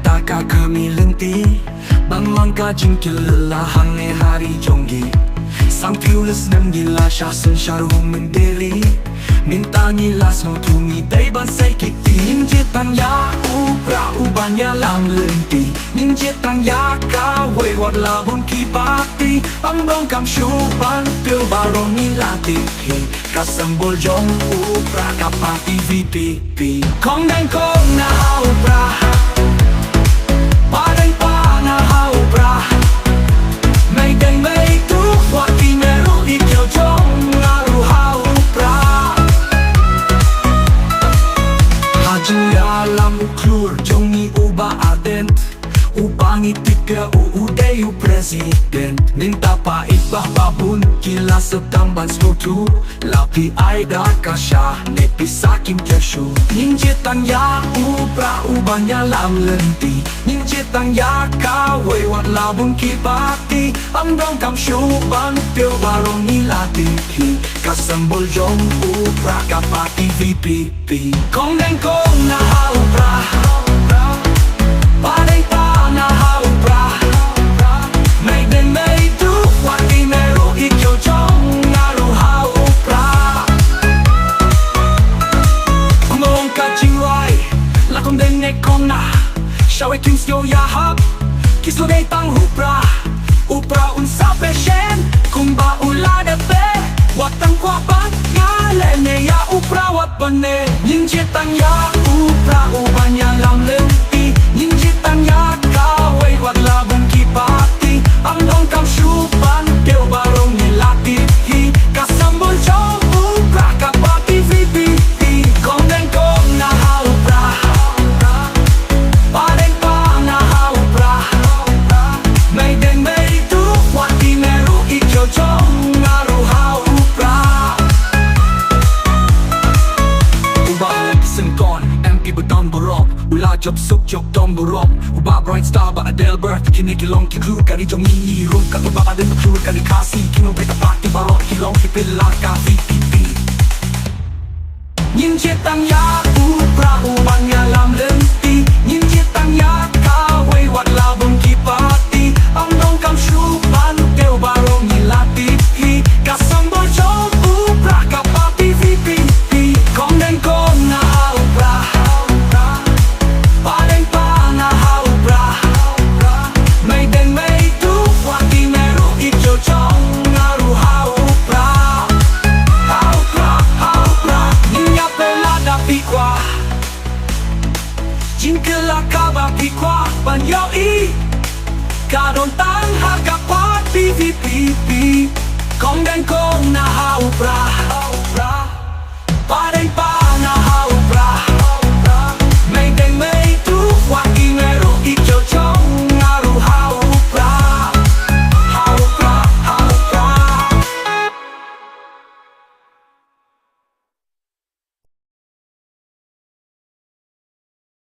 takkan kami lenti Bang langkah jingkir lelah hangai hari jonggi Sang tulis nem gila syasen syaruh mendiri Minta ngilas no tumi day ban say kiti Ninjitan ya ubra ubanya lang lenti Ninjitan ya kawai wat labun kibati Ang dong kam syuban pil barong nilati Kasambol jong ubra kapati VPP Kong dan kong na ubra Padang pa na ubra May dang may tuk wati meru ikyo jong ngaru ubra Hajuya lam uklur jongi uba adent Ubangi tiga uudayu presiden Minta pa ibah babun kila setambang skutu Lapi aida kasya nepi sakim kesyu Ninjitan ya ubra ubanya lam lenti Ninjitan ya kawai wat labun kibati Ang dong kam syuban pil barong nilati Kasambol jong ubra kapati VPP Kong dan kong na ubra Padang pa na ubra May den may tu wati meru ikyo jong ngaru ubra Kumong ka jingwai Lakon den nekong na Shawai kings yo yahap Kislo day tang ubra Ubra unsa peshen Kung ba ulada pe Watang kwa bat ngale ne ya ubra wat bane Ninjitan ya ubra ubanya lam lenti Ninjitan ya kawai wat labong kibati Ang dong kam syuban pil barong nilati Kasambol jong ubra kapati VPP Kong dan kong na ubra Padang pa na ubra May den may tu wati meru ikyo jong ngaru ubra Uba sengkon MP beton borok Ula job suk jok dom borok Uba bright star ba Adelbert Kini kilong kiklu kari jong nihirung Katu ba adel beklur kari kasi Kino beta pati barok kilong kipila ka VPP Ninjitan ya ubra ubanya lam lenti Ninjitan ya kawai wat labong kibati Ang dong kam syuban pil barong nilati Kasambol jong ubra kapati VPP Kong dan kong na ubra Padang pa na ubra May den may tu wati meru ikyo jong ngaru ubra Ubra Ninya pelada pikwa Jingkela kaba pikwa Banyo i Kadon tang harga pati VPP